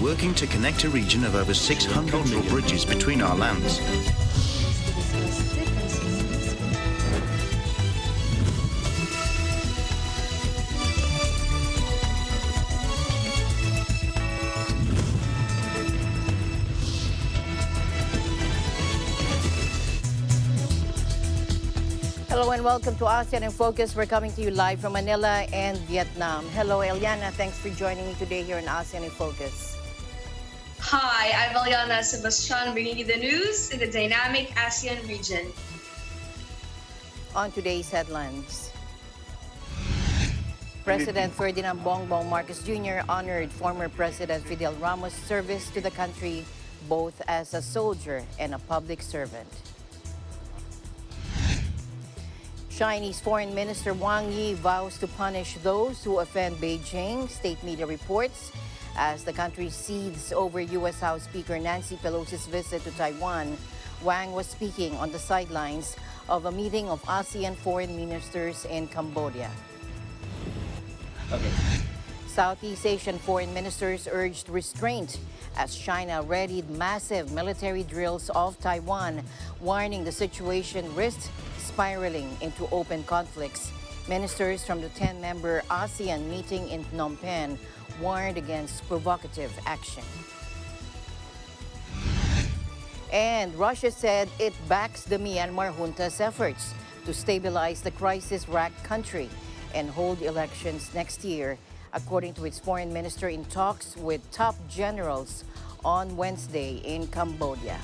working to connect a region of over 600 natural bridges between our lands. Hello and welcome to ASEAN in Focus. We're coming to you live from Manila and Vietnam. Hello, Eliana. Thanks for joining me today here in ASEAN in Focus. Hi, I'm Eliana Sebastian, bringing you the news in the dynamic ASEAN region. On today's headlines, President Ferdinand Bongbong Marcos Jr. honored former President Fidel Ramos' service to the country, both as a soldier and a public servant. Chinese Foreign Minister Wang Yi vows to punish those who offend Beijing, state media reports, as the country seethes over U.S. House Speaker Nancy Pelosi's visit to Taiwan. Wang was speaking on the sidelines of a meeting of ASEAN foreign ministers in Cambodia. Southeast Asian foreign ministers urged restraint as China readied massive military drills off Taiwan, warning the situation risked spiraling into open conflicts. Ministers from the 10-member ASEAN meeting in Phnom Penh warned against provocative action. And Russia said it backs the Myanmar junta's efforts to stabilize the crisis-racked country and hold elections next year, according to its foreign minister in talks with top generals on Wednesday in Cambodia.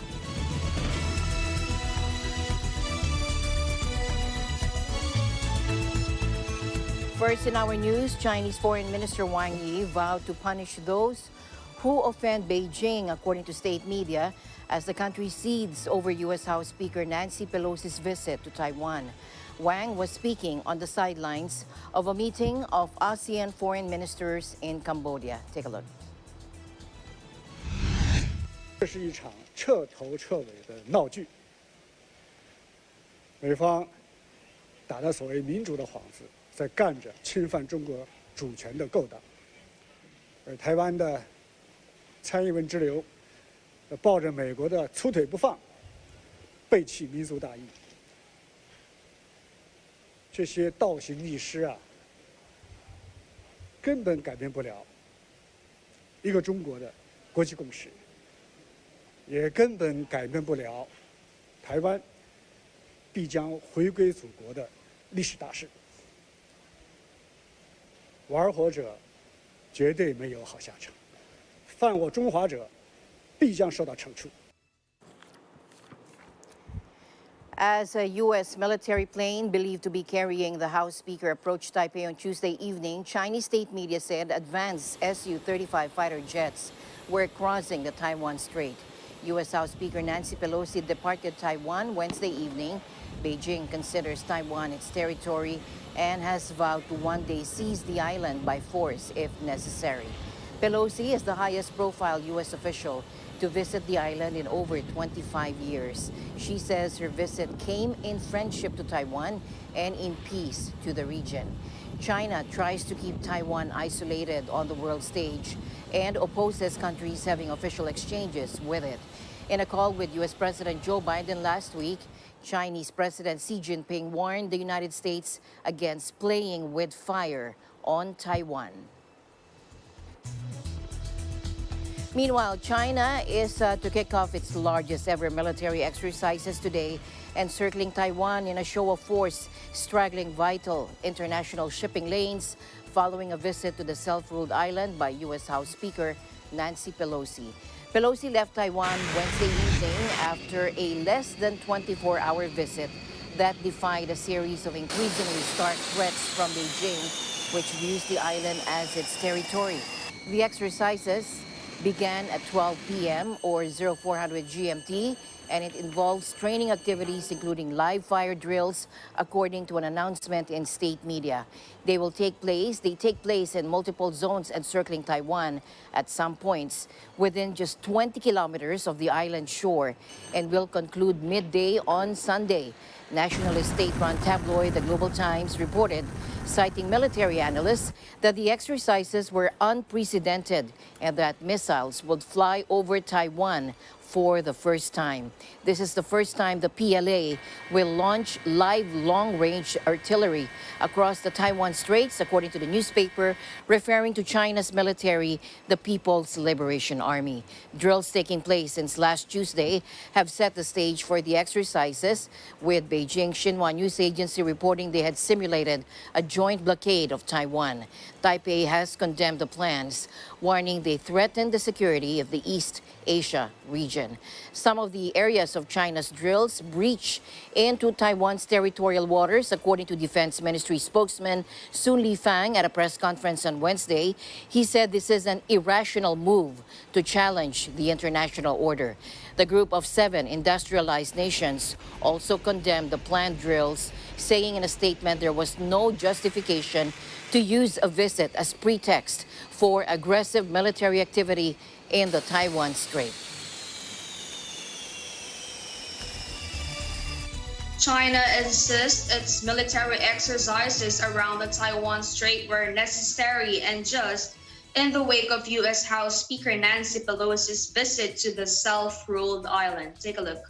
First in our news, Chinese Foreign Minister Wang Yi vowed to punish those who offend Beijing, according to state media, as the country seethes over U.S. House Speaker Nancy Pelosi's visit to Taiwan. Wang was speaking on the sidelines of a meeting of ASEAN foreign ministers in Cambodia. Take a look. 这是一场彻头彻尾的闹剧，美方打着所谓民主的幌子，在干着侵犯中国主权的勾当，而台湾的蔡英文之流抱着美国的粗腿不放，背弃民族大义。这些倒行逆施啊，根本改变不了一个中国的国际共识，也根本改变不了台湾必将回归祖国的历史大势。玩火者绝对没有好下场，犯我中华者必将受到惩处。 As a U.S. military plane believed to be carrying the House Speaker approached Taipei on Tuesday evening, Chinese state media said advanced Su-35 fighter jets were crossing the Taiwan Strait. U.S. House Speaker Nancy Pelosi departed Taiwan Wednesday evening. Beijing considers Taiwan its territory and has vowed to one day seize the island by force if necessary. Pelosi is the highest profile U.S. official to visit the island in over 25 years. She says her visit came in friendship to Taiwan and in peace to the region. China tries to keep Taiwan isolated on the world stage and opposes countries having official exchanges with it. In a call with U.S. President Joe Biden last week, Chinese President Xi Jinping warned the United States against playing with fire on Taiwan. Meanwhile, China is to kick off its largest ever military exercises today, encircling Taiwan in a show of force, straggling vital international shipping lanes following a visit to the self-ruled island by U.S. House Speaker Nancy Pelosi. Pelosi left Taiwan Wednesday evening after a less than 24-hour visit that defied a series of increasingly stark threats from Beijing, which views the island as its territory. The exercises began at 12 p.m. or 0400 GMT, and it involves training activities including live fire drills, according to an announcement in state media. They take place in multiple zones encircling Taiwan at some points within just 20 kilometers of the island shore and will conclude midday on Sunday. Nationalist state-run tabloid The Global Times reported, citing military analysts, that the exercises were unprecedented and that missiles missiles would fly over Taiwan for the first time. This is the first time the PLA will launch live long-range artillery across the Taiwan Straits, according to the newspaper, referring to China's military, the People's Liberation Army. Drills taking place since last Tuesday have set the stage for the exercises, with Beijing Xinhua news agency reporting they had simulated a joint blockade of Taiwan. Taipei has condemned the plans, warning they threaten the security of the East Asia region. Some of the areas of China's drills breach into Taiwan's territorial waters, according to Defense Ministry spokesman Sun Lifang at a press conference on Wednesday. He said this is an irrational move to challenge the international order. The group of 7 industrialized nations also condemned the planned drills, saying in a statement there was no justification to use a visit as pretext for aggressive military activity in the Taiwan Strait. China insists its military exercises around the Taiwan Strait were necessary and just in the wake of U.S. House Speaker Nancy Pelosi's visit to the self-ruled island. Take a look.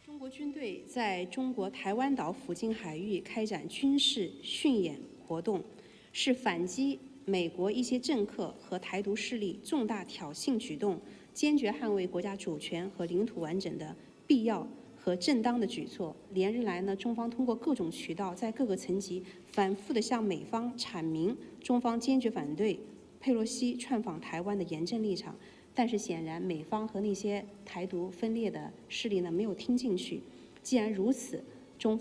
中国军队在中国台湾岛附近海域开展军事训演活动，是反击美国一些政客和台独势力重大挑衅举动，坚决捍卫国家主权和领土完整的必要和正当的举措。连日来呢，中方通过各种渠道，在各个层级反复地向美方阐明中方坚决反对佩洛西窜访台湾的严正立场。但是显然，美方和那些台独分裂的势力呢没有听进去。既然如此，中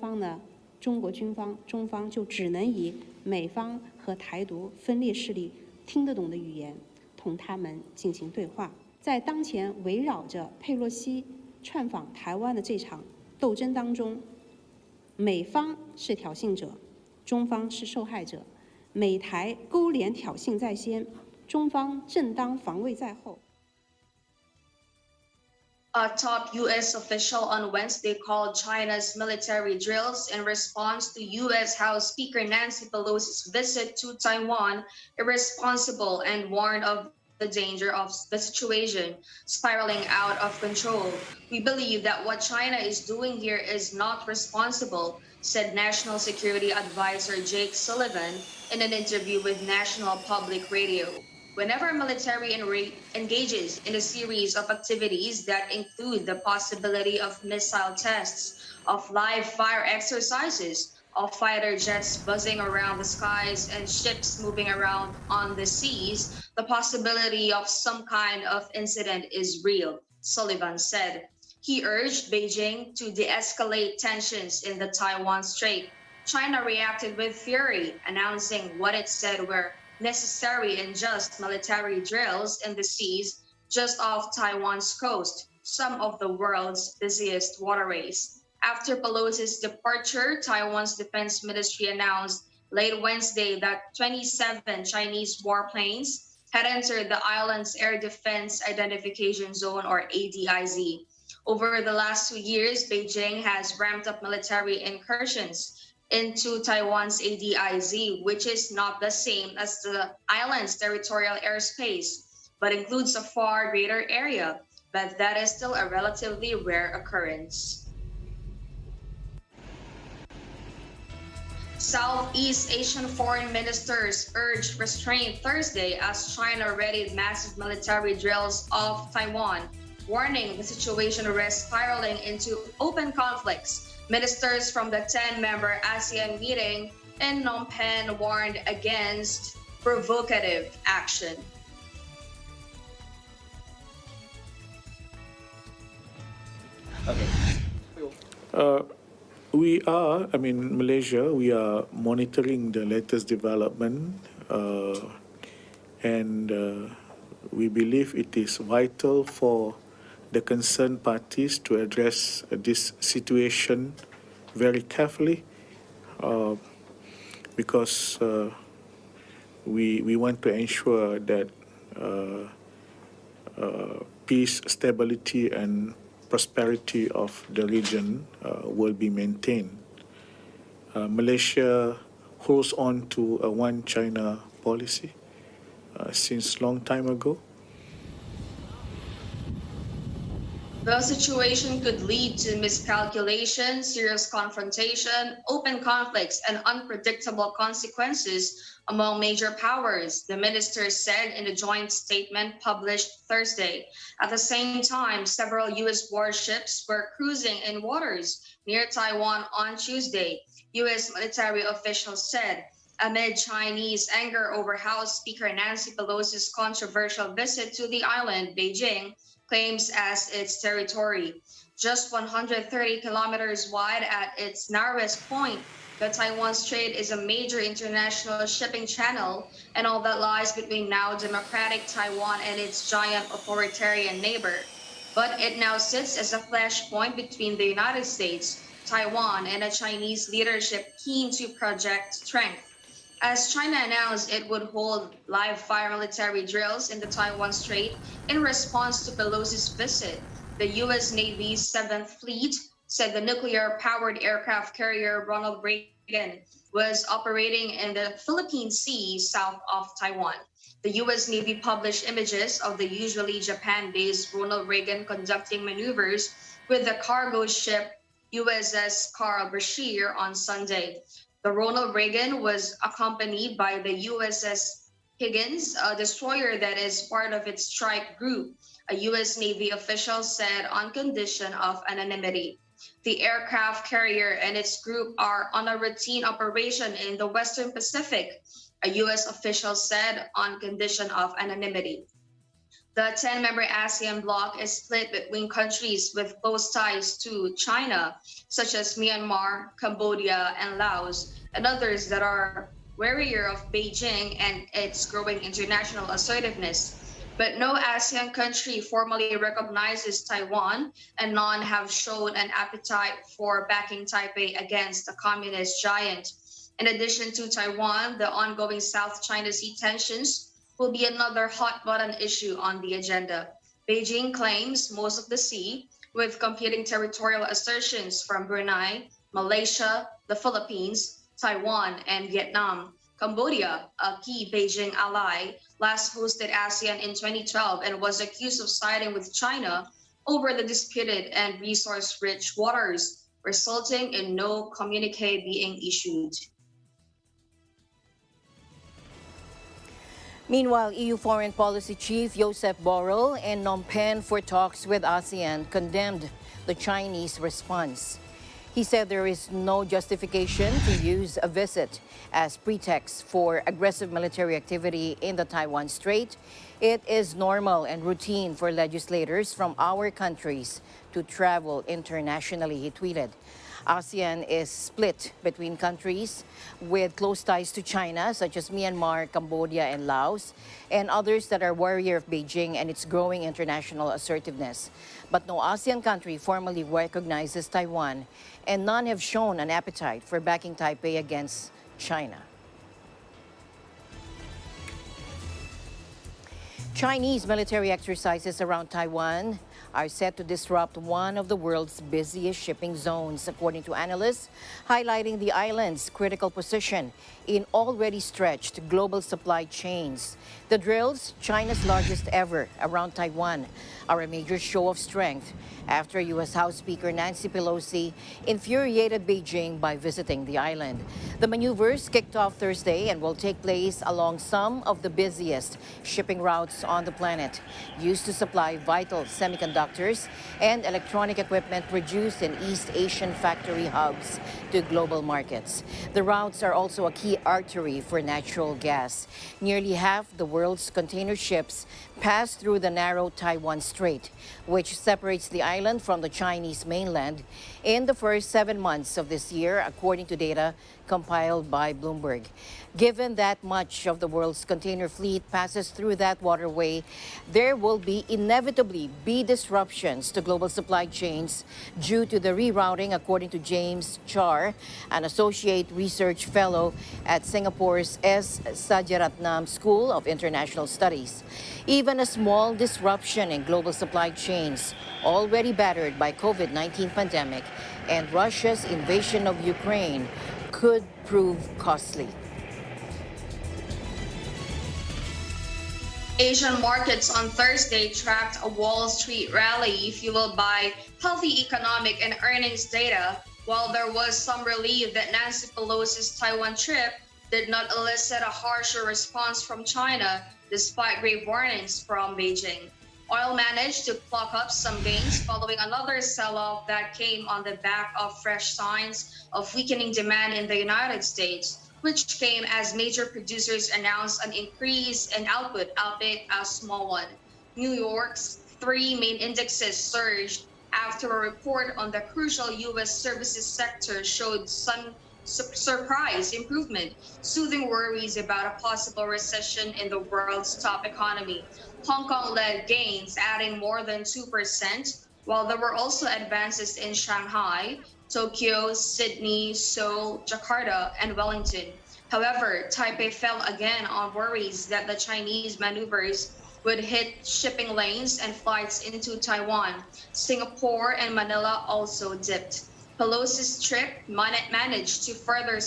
国军方中方就只能以美方和台独分裂势力听得懂的语言，同他们进行对话。在当前围绕着佩洛西窜访台湾的这场斗争当中，美方是挑衅者，中方是受害者，美台勾连挑衅在先，中方正当防卫在后。A top U.S. official on Wednesday called China's military drills in response to U.S. House Speaker Nancy Pelosi's visit to Taiwan irresponsible and warned of the danger of the situation spiraling out of control. We believe that what China is doing here is not responsible, said National Security Advisor Jake Sullivan in an interview with National Public Radio. Whenever military engages in a series of activities that include the possibility of missile tests, of live fire exercises, of fighter jets buzzing around the skies and ships moving around on the seas, the possibility of some kind of incident is real, Sullivan said. He urged Beijing to de-escalate tensions in the Taiwan Strait. China reacted with fury, announcing what it said were necessary and just military drills in the seas just off Taiwan's coast, some of the world's busiest waterways. After Pelosi's departure, Taiwan's defense ministry announced late Wednesday that 27 Chinese warplanes had entered the island's Air Defense Identification Zone, or ADIZ. Over the last 2 years, Beijing has ramped up military incursions into Taiwan's ADIZ, which is not the same as the island's territorial airspace, but includes a far greater area. But that is still a relatively rare occurrence. Southeast Asian foreign ministers urged restraint Thursday as China readied massive military drills off Taiwan, warning the situation risks spiraling into open conflicts. Ministers from the 10-member ASEAN meeting in Phnom Penh warned against provocative action. Malaysia, we are monitoring the latest development and we believe it is vital for the concerned parties to address this situation very carefully because we want to ensure that peace, stability, and prosperity of the region will be maintained. Malaysia holds on to a one China policy since long time ago. The situation could lead to miscalculation, serious confrontation, open conflicts, and unpredictable consequences among major powers, the minister said in a joint statement published Thursday. At the same time, several U.S. warships were cruising in waters near Taiwan on Tuesday, U.S. military officials said, amid Chinese anger over House Speaker Nancy Pelosi's controversial visit to the island. Beijing claims as its territory. Just 130 kilometers wide at its narrowest point, the Taiwan Strait is a major international shipping channel, and all that lies between now democratic Taiwan and its giant authoritarian neighbor. But it now sits as a flashpoint between the United States, Taiwan, and a Chinese leadership keen to project strength. As China announced it would hold live-fire military drills in the Taiwan Strait in response to Pelosi's visit, the U.S. Navy's 7th Fleet said the nuclear-powered aircraft carrier Ronald Reagan was operating in the Philippine Sea south of Taiwan. The U.S. Navy published images of the usually Japan-based Ronald Reagan conducting maneuvers with the cargo ship USS Carl Brashear on Sunday. The Ronald Reagan was accompanied by the USS Higgins, a destroyer that is part of its strike group, a U.S. Navy official said on condition of anonymity. The aircraft carrier and its group are on a routine operation in the Western Pacific, a U.S. official said on condition of anonymity. The 10-member ASEAN bloc is split between countries with close ties to China, such as Myanmar, Cambodia, and Laos, and others that are warier of Beijing and its growing international assertiveness. But no ASEAN country formally recognizes Taiwan, and none have shown an appetite for backing Taipei against the communist giant. In addition to Taiwan, the ongoing South China Sea tensions will be another hot-button issue on the agenda. Beijing claims most of the sea, with competing territorial assertions from Brunei, Malaysia, the Philippines, Taiwan, and Vietnam. Cambodia, a key Beijing ally, last hosted ASEAN in 2012 and was accused of siding with China over the disputed and resource-rich waters, resulting in no communique being issued. Meanwhile, EU Foreign Policy Chief Josep Borrell in Phnom Penh for talks with ASEAN condemned the Chinese response. He said there is no justification to use a visit as pretext for aggressive military activity in the Taiwan Strait. It is normal and routine for legislators from our countries to travel internationally, he tweeted. ASEAN is split between countries with close ties to China, such as Myanmar, Cambodia, and Laos, and others that are wary of Beijing and its growing international assertiveness. But no ASEAN country formally recognizes Taiwan, and none have shown an appetite for backing Taipei against China. Chinese military exercises around Taiwan are set to disrupt one of the world's busiest shipping zones, according to analysts, highlighting the island's critical position in already stretched global supply chains. The drills, China's largest ever around Taiwan, are a major show of strength after U.S. House Speaker Nancy Pelosi infuriated Beijing by visiting the island. The maneuvers kicked off Thursday and will take place along some of the busiest shipping routes on the planet, used to supply vital semiconductors and electronic equipment produced in East Asian factory hubs to global markets. The routes are also a key artery for natural gas. Nearly half the world's container ships pass through the narrow Taiwan Strait, which separates the island from the Chinese mainland, in the first 7 months of this year, according to data compiled by Bloomberg. Given that much of the world's container fleet passes through that waterway, there will inevitably be disruptions to global supply chains due to the rerouting, according to James Char, an associate research fellow at Singapore's S. Sajaratnam School of International Studies. Even a small disruption in global supply chains, already battered by COVID-19 pandemic and Russia's invasion of Ukraine, could prove costly. Asian markets on Thursday tracked a Wall Street rally fueled by healthy economic and earnings data, while there was some relief that Nancy Pelosi's Taiwan trip did not elicit a harsher response from China, despite grave warnings from Beijing. Oil managed to clock up some gains following another sell-off that came on the back of fresh signs of weakening demand in the United States, which came as major producers announced an increase in output, albeit a small one. New York's three main indexes surged after a report on the crucial U.S. services sector showed some surprise improvement, soothing worries about a possible recession in the world's top economy. Hong Kong led gains, adding more than 2%, while there were also advances in Shanghai, Tokyo, Sydney, Seoul, Jakarta, and Wellington. However, Taipei fell again on worries that the Chinese maneuvers would hit shipping lanes and flights into Taiwan. Singapore and Manila also dipped. Pelosi's trip managed to further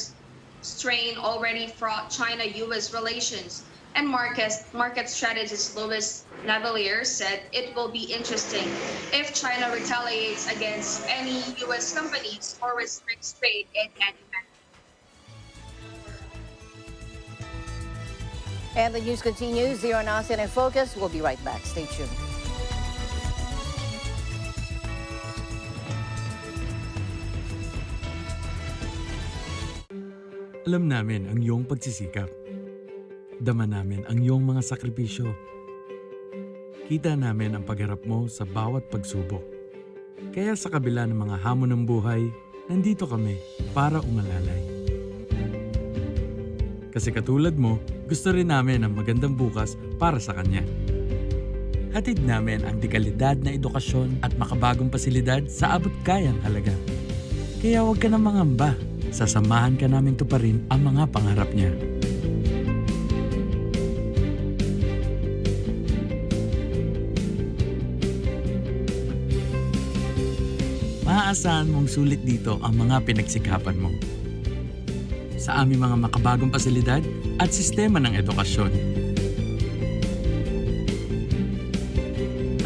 strain already fraught China-U.S. relations, and market strategist Louis Navalier said it will be interesting if China retaliates against any U.S. companies or restricts trade in any manner. And the news continues here on ASEAN in Focus. We'll be right back. Stay tuned. Alam namin ang iyong pagsisikap. Dama namin ang iyong mga sakripisyo. Kita namin ang pagharap mo sa bawat pagsubok. Kaya sa kabila ng mga hamon ng buhay, nandito kami para umalalay. Kasi katulad mo, gusto rin namin ang magandang bukas para sa kanya. Hatid namin ang dekalidad na edukasyon at makabagong pasilidad sa abot kayang halaga. Kaya huwag ka na mangamba. Sasamahan ka namin tuparin ang mga pangarap niya. Maaasahan mong sulit dito ang mga pinagsikapan mo. Sa aming mga makabagong pasilidad at sistema ng edukasyon.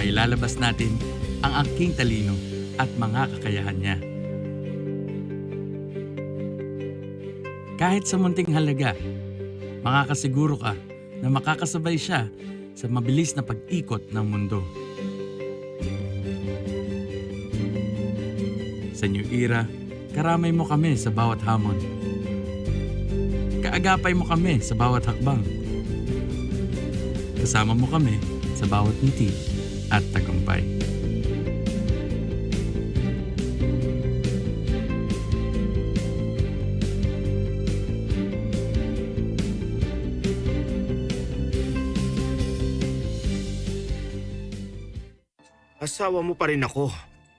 Ay lalabas natin ang aking talino at mga kakayahan niya. Kahit sa munting halaga, makakasiguro ka na makakasabay siya sa mabilis na pag-ikot ng mundo. Sa New Era, karamay mo kami sa bawat hamon. Kaagapay mo kami sa bawat hakbang. Kasama mo kami sa bawat ngiti at tagumpay. Asawa mo pa rin ako.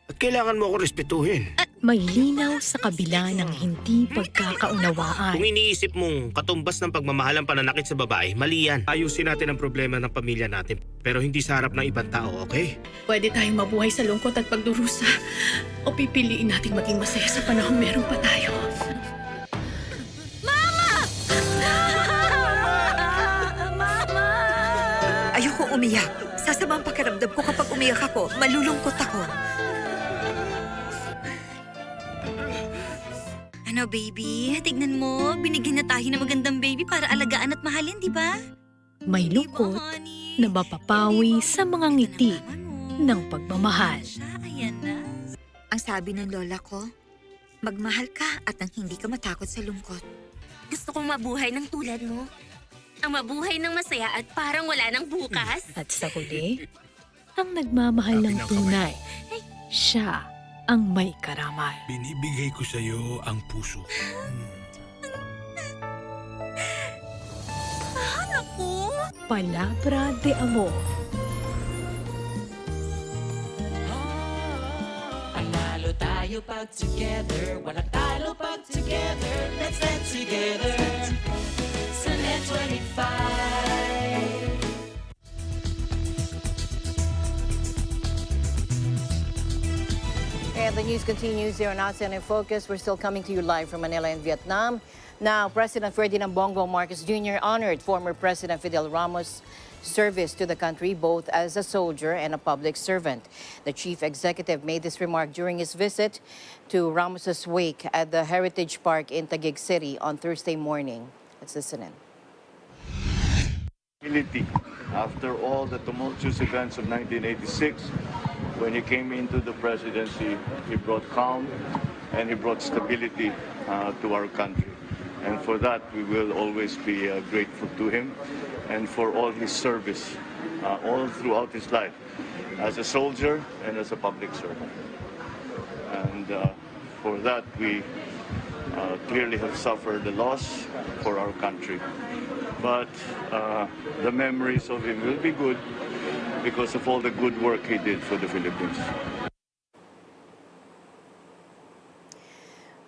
At kailangan mo ako respetuhin. At may linaw sa kabila ng hindi pagkakaunawaan. Kung iniisip mong katumbas ng pagmamahal ang pananakit sa babae, mali yan. Ayusin natin ang problema ng pamilya natin, pero hindi sa harap ng ibang tao, okay? Pwede tayong mabuhay sa lungkot at pagdurusa. O pipiliin nating maging masaya sa panahon meron pa tayo. Mama! Mama! Ayoko umiyak. Sasama ang pakiramdam ko kapag umiyak ako. Malulungkot ako. Ano, baby? Tignan mo, binigyan na tayo ng magandang baby para alagaan at mahalin, di ba? May lungkot na mapapawi sa mga ngiti ng pagmamahal. Ang sabi ng lola ko, magmahal ka at nang hindi ka matakot sa lungkot. Gusto kong mabuhay ng tulad mo. Ang mabuhay ng masaya at parang wala ng bukas. At sa huli, ang nagmamahal ng tunay, siya ang may karamay. Binibigay ko sa iyo ang puso. Anak ko? Palabra de amor. Panalo tayo pag together. Walang talo pag together. Let's stand together. Sa Net 25. And the news continues here on ASEAN in Focus. We're still coming to you live from Manila in Vietnam. Now, President Ferdinand Bongbong Marcos Jr. honored former President Fidel Ramos service to the country both as a soldier and a public servant. The chief executive made this remark during his visit to Ramos's wake at the Heritage Park in Taguig City on Thursday morning. Let's listen in. After all the tumultuous events of 1986, when he came into the presidency, he brought calm and he brought stability to our country. And for that, we will always be grateful to him and for all his service all throughout his life as a soldier and as a public servant. And for that, we clearly have suffered a loss for our country. But the memories of him will be good because of all the good work he did for the Philippines.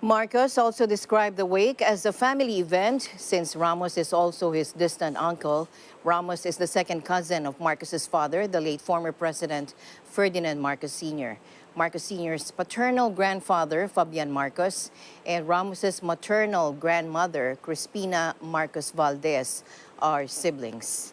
Marcos also described the wake as a family event since Ramos is also his distant uncle. Ramos is the second cousin of Marcos's father, the late former President Ferdinand Marcos Sr. Marcos Sr.'s paternal grandfather, Fabian Marcos, and Ramos's maternal grandmother, Crispina Marcos Valdez, are siblings.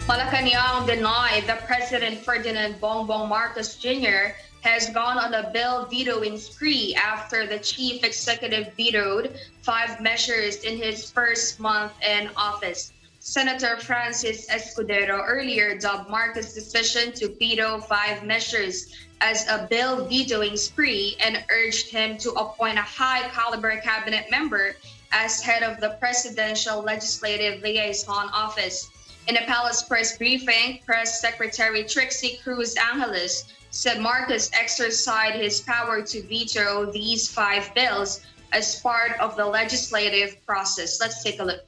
Malacanang denied that President Ferdinand Bongbong Marcos Jr. has gone on a bill vetoing spree after the chief executive vetoed 5 measures in his first month in office. Senator Francis Escudero earlier dubbed Marcos' decision to veto 5 measures as a bill vetoing spree and urged him to appoint a high-caliber cabinet member as head of the Presidential Legislative Liaison Office. In a palace press briefing, Press Secretary Trixie Cruz Angeles said Marcos exercised his power to veto these 5 bills as part of the legislative process. Let's take a look.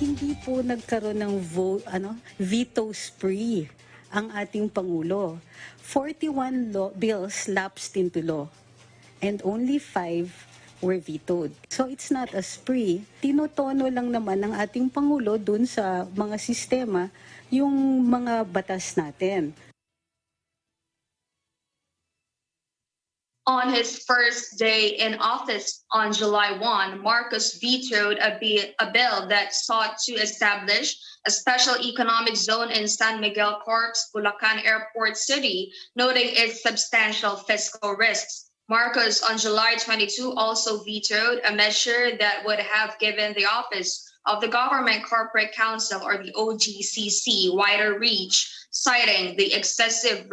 Hindi po nagkaroon ng veto spree ang ating Pangulo. 41 bills lapsed into law and only 5 were vetoed. So it's not a spree. Tinotono lang naman ng ating Pangulo dun sa mga sistema yung mga batas natin. On his first day in office on July 1, Marcos vetoed a bill that sought to establish a special economic zone in San Miguel Corp's Bulacan Airport City, noting its substantial fiscal risks. Marcos on July 22 also vetoed a measure that would have given the Office of the Government Corporate Counsel, or the OGCC, wider reach, citing the excessive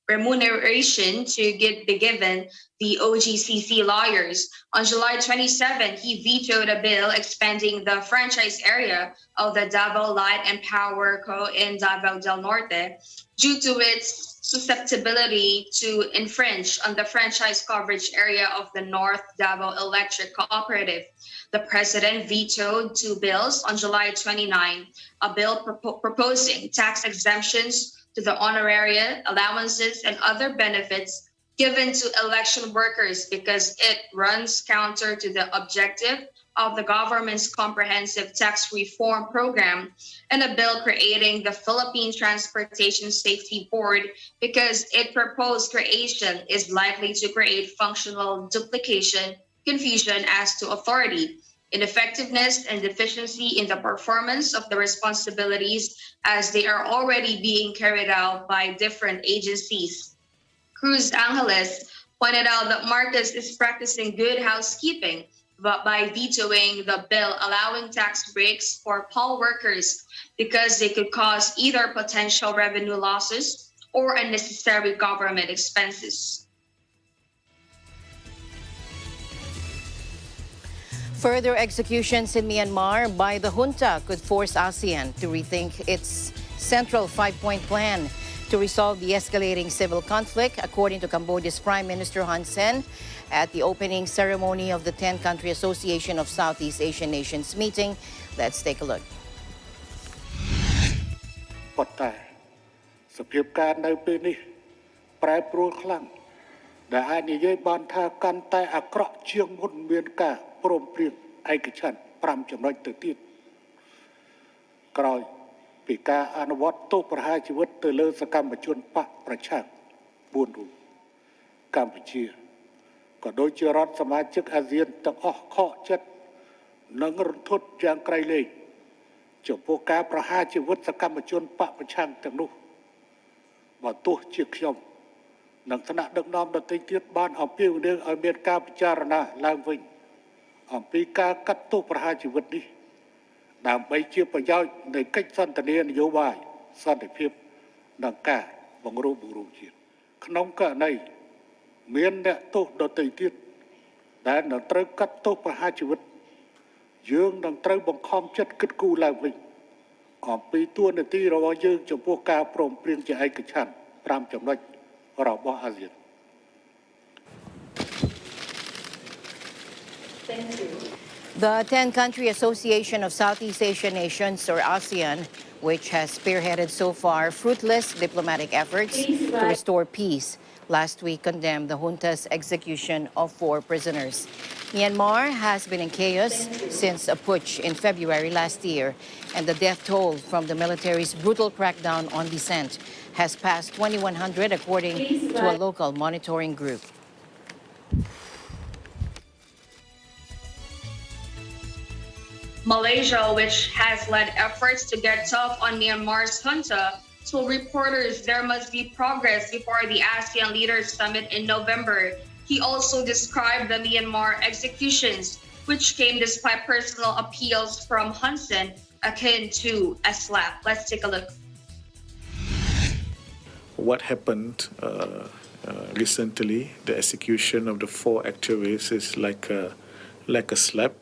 remuneration to be given the OGCC lawyers. On July 27, he vetoed a bill expanding the franchise area of the Davao Light and Power Co. in Davao del Norte due to its susceptibility to infringe on the franchise coverage area of the North Davao Electric Cooperative. The president vetoed 2 bills on July 29, a bill proposing tax exemptions to the honoraria, allowances, and other benefits given to election workers because it runs counter to the objective of the government's comprehensive tax reform program, and a bill creating the Philippine Transportation Safety Board because it proposed creation is likely to create functional duplication, confusion as to authority, ineffectiveness, and deficiency in the performance of the responsibilities as they are already being carried out by different agencies. Cruz Angeles pointed out that Marcos is practicing good housekeeping by vetoing the bill allowing tax breaks for poll workers because they could cause either potential revenue losses or unnecessary government expenses. Further executions in Myanmar by the junta could force ASEAN to rethink its central 5-point plan to resolve the escalating civil conflict, according to Cambodia's Prime Minister Hun Sen at the opening ceremony of the 10-Country Association of Southeast Asian Nations meeting. Let's take a look. ប៉ុន្តែសភាពការនៅពេលនេះប្រែប្រួលខ្លាំងដែលអាចនិយាយបានថាកាន់តែអាក្រក់ជាងមុនមានការព្រមព្រៀងឯកច្ឆន្ទ5ចំណុចទៅទៀតក្រោយពីការអនុវត្តទោសប្រហារជីវិតទៅលើសកម្មជនបកប្រឆាំង4រូបកម្ពុជា ក៏ដូចជារដ្ឋសមាជិកអាស៊ានទាំងអស់ខកចិត្តនិងរន្ធត់យ៉ាងក្រៃលែងចំពោះការប្រហារជីវិតសកម្មជនបកប្រឆាំងទាំងនោះបើទោះជាខ្ញុំនិងថ្នាក់ដឹកនាំដទៃទៀតបានអំពាវនាវឲ្យមានការពិចារណាឡើងវិញអំពីការកាត់ទោសប្រហារជីវិតនេះដើម្បីជាប្រយោជន៍នៃកិច្ចសន្ទនានយោបាយសន្តិភាពនិងការបង្រួបបង្រួមជាតិក្នុងករណីមានអ្នកទោសដទៃទៀតដែលនឹងត្រូវកាត់ទោសប្រហារជីវិតយើងនឹងត្រូវបង្ខំចិត្តគិតគូរឡើងវិញអំពីទួនាទីរបស់យើងចំពោះការព្រមព្រៀងជាឯកច្ឆន្ទ5ចំណុចរបស់អាស៊ាន The 10-country Association of Southeast Asian Nations, or ASEAN, which has spearheaded so far fruitless diplomatic efforts to restore peace, last week condemned the junta's execution of 4 prisoners. Myanmar has been in chaos since a putsch in February last year, and the death toll from the military's brutal crackdown on dissent has passed 2,100 according to a local monitoring group. Malaysia, which has led efforts to get tough on Myanmar's junta, told reporters there must be progress before the ASEAN Leaders Summit in November. He also described the Myanmar executions, which came despite personal appeals from Hun Sen, akin to a slap. Let's take a look. What happened recently, the execution of the 4 activists, is like a slap,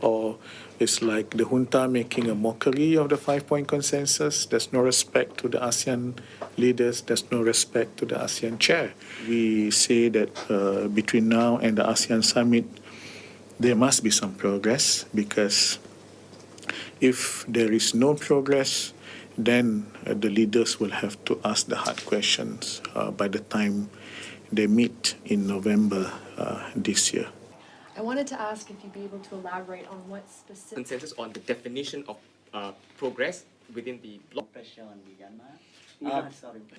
or it's like the junta making a mockery of the 5-point consensus. There's no respect to the ASEAN leaders. There's no respect to the ASEAN chair. We say that between now and the ASEAN summit, there must be some progress, because if there is no progress, then the leaders will have to ask the hard questions by the time they meet in November this year. I wanted to ask if you'd be able to elaborate on what specific consensus on the definition of progress within the bloc.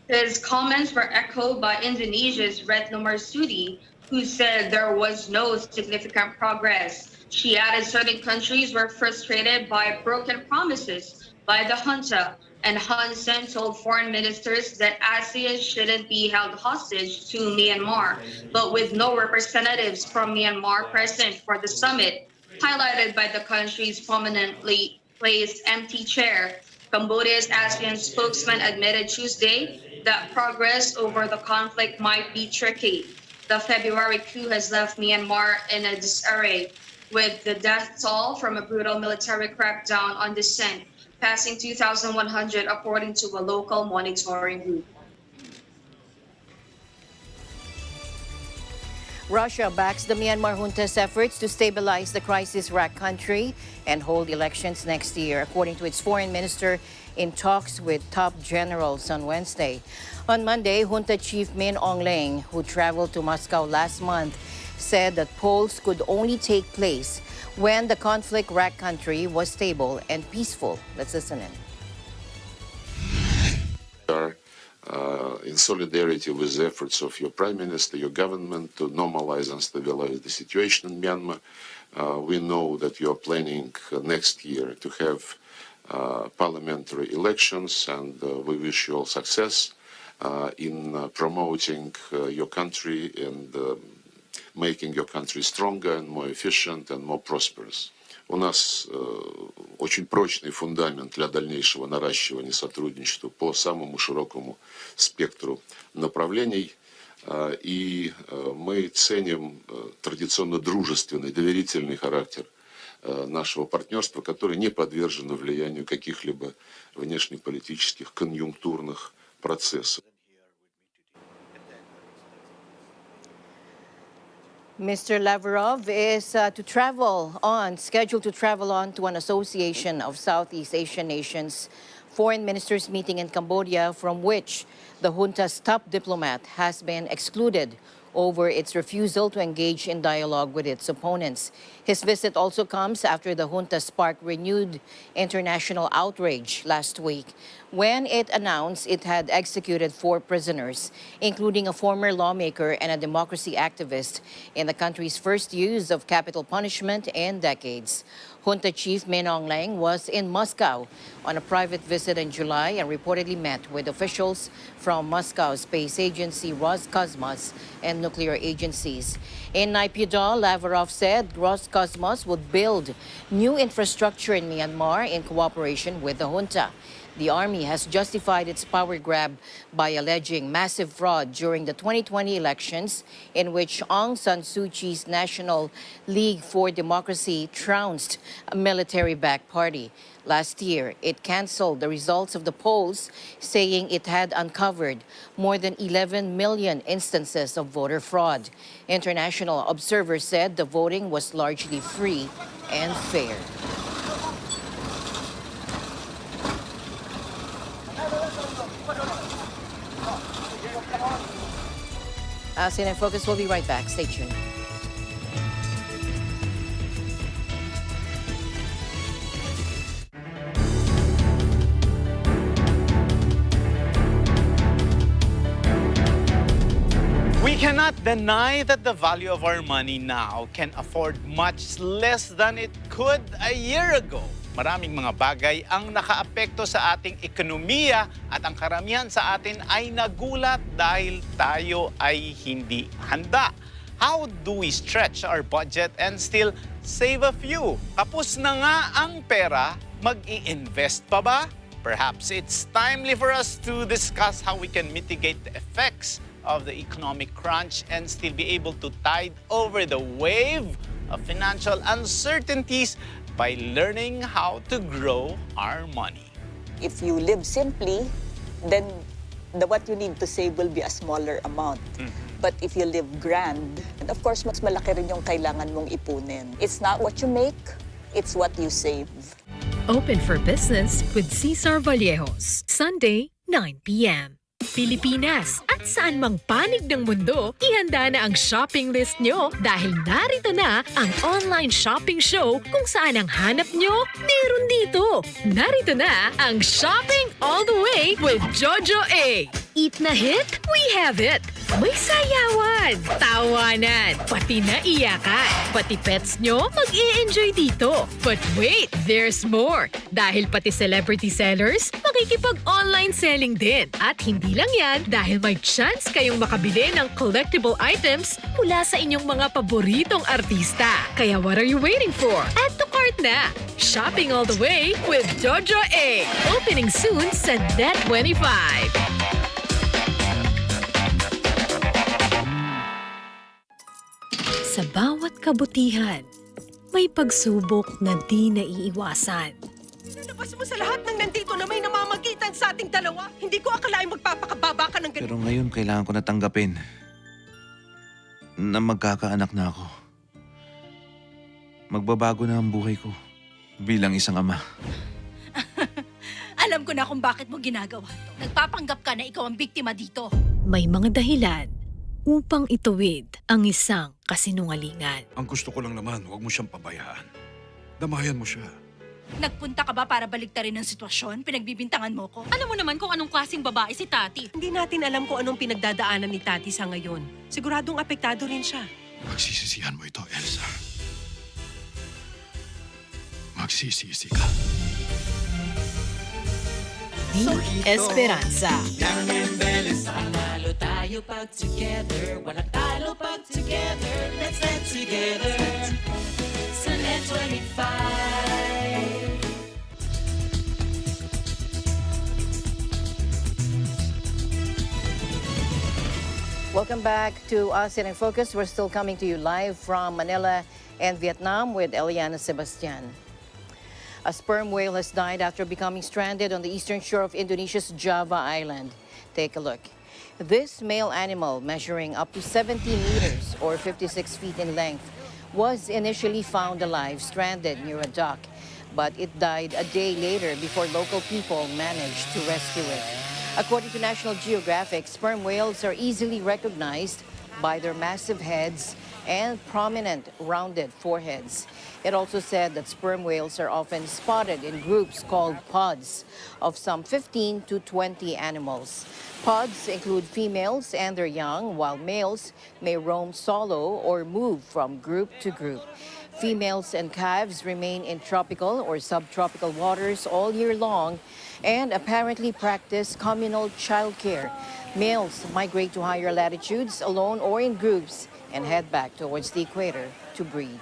His comments were echoed by Indonesia's Retno Marsudi, who said there was no significant progress. She added certain countries were frustrated by broken promises by the junta, and Hun Sen told foreign ministers that ASEAN shouldn't be held hostage to Myanmar, but with no representatives from Myanmar present for the summit, highlighted by the country's prominently placed empty chair. Cambodia's ASEAN spokesman admitted Tuesday that progress over the conflict might be tricky. The February coup has left Myanmar in a disarray, with the death toll from a brutal military crackdown on dissent passing 2,100 according to a local monitoring group. Russia backs the Myanmar junta's efforts to stabilize the crisis-racked country and hold elections next year, according to its foreign minister in talks with top generals on Wednesday. On Monday, junta chief Min Aung-hlaing, who traveled to Moscow last month, said that polls could only take place when the conflict-racked country was stable and peaceful. Let's listen in. We are in solidarity with the efforts of your Prime Minister, your government, to normalize and stabilize the situation in Myanmar. We know that you are planning next year to have parliamentary elections, and we wish you all success in promoting your country and making your country stronger and more efficient and more prosperous. У нас очень прочный фундамент для дальнейшего наращивания сотрудничества по самому широкому спектру направлений. И мы ценим традиционно дружественный, доверительный характер нашего партнерства, который не подвержен влиянию каких-либо внешнеполитических конъюнктурных процессов. Mr. Lavrov is scheduled to travel on to an Association of Southeast Asian Nations foreign ministers meeting in Cambodia, from which the junta's top diplomat has been excluded over its refusal to engage in dialogue with its opponents. His visit also comes after the junta sparked renewed international outrage last week when it announced it had executed 4 prisoners, including a former lawmaker and a democracy activist, in the country's first use of capital punishment in decades. Junta Chief Min Aung Hlaing was in Moscow on a private visit in July and reportedly met with officials from Moscow's space agency Roscosmos and nuclear agencies. In Naypyidaw, Lavrov said Roscosmos would build new infrastructure in Myanmar in cooperation with the junta. The army has justified its power grab by alleging massive fraud during the 2020 elections, in which Aung San Suu Kyi's National League for Democracy trounced a military-backed party. Last year, it canceled the results of the polls, saying it had uncovered more than 11 million instances of voter fraud. International observers said the voting was largely free and fair. ASEAN in Focus will be right back. Stay tuned. We cannot deny that the value of our money now can afford much less than it could a year ago. Maraming mga bagay ang nakaapekto sa ating ekonomiya at ang karamihan sa atin ay nagulat dahil tayo ay hindi handa. How do we stretch our budget and still save a few? Kapos na nga ang pera, mag-i-invest pa ba? Perhaps it's timely for us to discuss how we can mitigate the effects of the economic crunch and still be able to tide over the wave of financial uncertainties by learning how to grow our money. If you live simply, then what you need to save will be a smaller amount. But if you live grand, and of course, mas malaki rin yung kailangan mong ipunin. It's not what you make, it's what you save. Open for business with Cesar Vallejos, Sunday, 9 p.m. Pilipinas at saan mang panig ng mundo, ihanda na ang shopping list nyo dahil narito na ang online shopping show kung saan ang hanap nyo, meron dito. Narito na ang Shopping All the Way with Jojo A. Eat na hit? We have it! May sayawan, tawanan, pati naiyakan. Pati pets nyo mag-i-enjoy dito. But wait, there's more. Dahil pati celebrity sellers, makikipag-online selling din. At hindi lang yan, dahil may chance kayong makabili ng collectible items mula sa inyong mga paboritong artista. Kaya what are you waiting for? Add to cart na! Shopping All the Way with Jojo A. Opening soon sa Net25. Sa bawat kabutihan, may pagsubok na di naiiwasan. Nalabas mo sa lahat ng nandito na may namamagitan sa ating dalawa. Hindi ko akalain magpapakababa ka ng ganito. Pero ngayon kailangan ko natanggapin na magkakaanak na ako. Magbabago na ang buhay ko bilang isang ama. Alam ko na kung bakit mo ginagawa to. Nagpapanggap ka na ikaw ang biktima dito. May mga dahilan upang ituwid ang isang kasinungalingan. Ang gusto ko lang naman, huwag mo siyang pabayaan. Damayan mo siya. Nagpunta ka ba para baliktarin ang sitwasyon? Pinagbibintangan mo ko? Alam mo naman kung anong klaseng babae si Tati. Hindi natin alam kung anong pinagdadaanan ni Tati sa ngayon. Siguradong apektado rin siya. Magsisisihan mo ito, Elsa. Magsisisi ka. Di Esperanza. Panalo tayo pag together. Walang talo pag together. Let's stand together. Sa Net25. Welcome back to ASEAN in Focus. We're still coming to you live from Manila and Vietnam with Eliana Sebastian. A sperm whale has died after becoming stranded on the eastern shore of Indonesia's Java Island. Take a look. This male animal, measuring up to 70 meters or 56 feet in length, was initially found alive, stranded near a dock. But it died a day later before local people managed to rescue it. According to National Geographic, sperm whales are easily recognized by their massive heads and prominent rounded foreheads. It also said that sperm whales are often spotted in groups called pods of some 15 to 20 animals. Pods include females and their young, while males may roam solo or move from group to group. Females and calves remain in tropical or subtropical waters all year long and apparently practice communal childcare. Males migrate to higher latitudes alone or in groups and head back towards the equator to breed.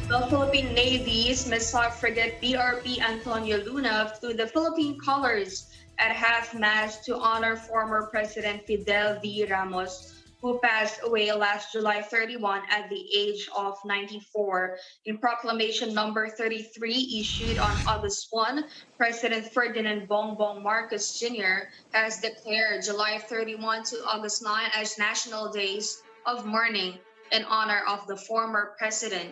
The Philippine Navy's missile frigate BRP Antonio Luna flew the Philippine colors at half-mast to honor former President Fidel V. Ramos, who passed away last July 31 at the age of 94. In Proclamation number 33 issued on August 1, President Ferdinand Bongbong Marcos Jr. has declared July 31 to August 9 as national days of mourning in honor of the former president.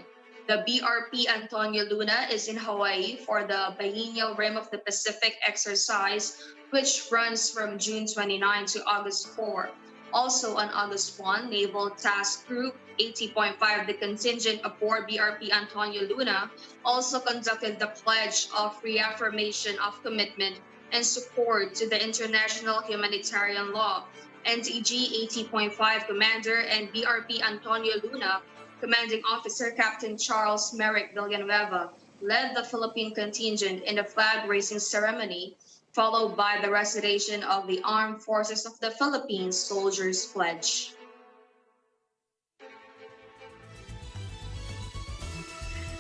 The BRP Antonio Luna is in Hawaii for the biennial Rim of the Pacific exercise, which runs from June 29 to August 4. Also on August 1, Naval Task Group 80.5, the contingent aboard BRP Antonio Luna, also conducted the pledge of reaffirmation of commitment and support to the international humanitarian law. NTG 80.5 Commander and BRP Antonio Luna Commanding Officer Captain Charles Merrick Villanueva led the Philippine contingent in the flag-raising ceremony, followed by the recitation of the Armed Forces of the Philippines Soldiers' Pledge.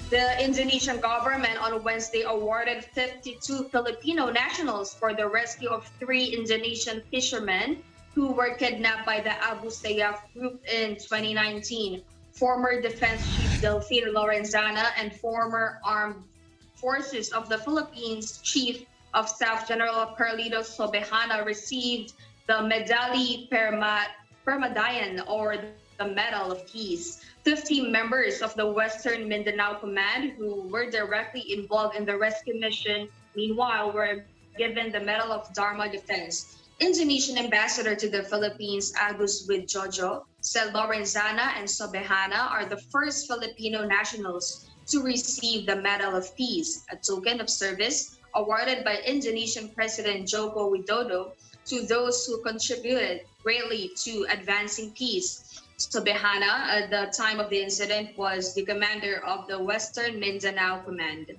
The Indonesian government on Wednesday awarded 52 Filipino nationals for the rescue of 3 Indonesian fishermen who were kidnapped by the Abu Sayyaf group in 2019. Former Defense Chief Delfin Lorenzana and former Armed Forces of the Philippines Chief of Staff General Carlito Sobejana received the Medalli Permadayan, or the Medal of Peace. 50 members of the Western Mindanao Command who were directly involved in the rescue mission, meanwhile, were given the Medal of Dharma Defense. Indonesian Ambassador to the Philippines, Agus Widjojo, said Lorenzana and Sobejana are the first Filipino nationals to receive the Medal of Peace, a token of service awarded by Indonesian President Joko Widodo to those who contributed greatly to advancing peace. Sobejana, at the time of the incident, was the commander of the Western Mindanao Command.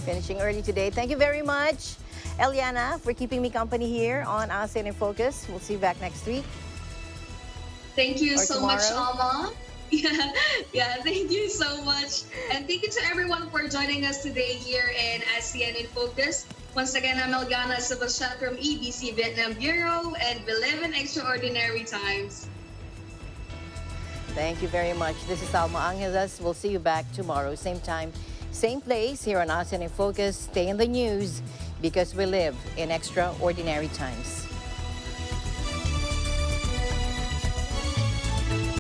Finishing early today. Thank you very much, Eliana, for keeping me company here on ASEAN in Focus. We'll see you back next week. Thank you so tomorrow. much, Alma. Yeah, thank you so much. And thank you to everyone for joining us today here in ASEAN in Focus. Once again, I'm Eliana Sebastian from EBC Vietnam Bureau, and we live in extraordinary times. Thank you very much. This is Alma Angeles. We'll see you back tomorrow, same time, same place here on ASEAN in Focus. Stay in the news because we live in extraordinary times.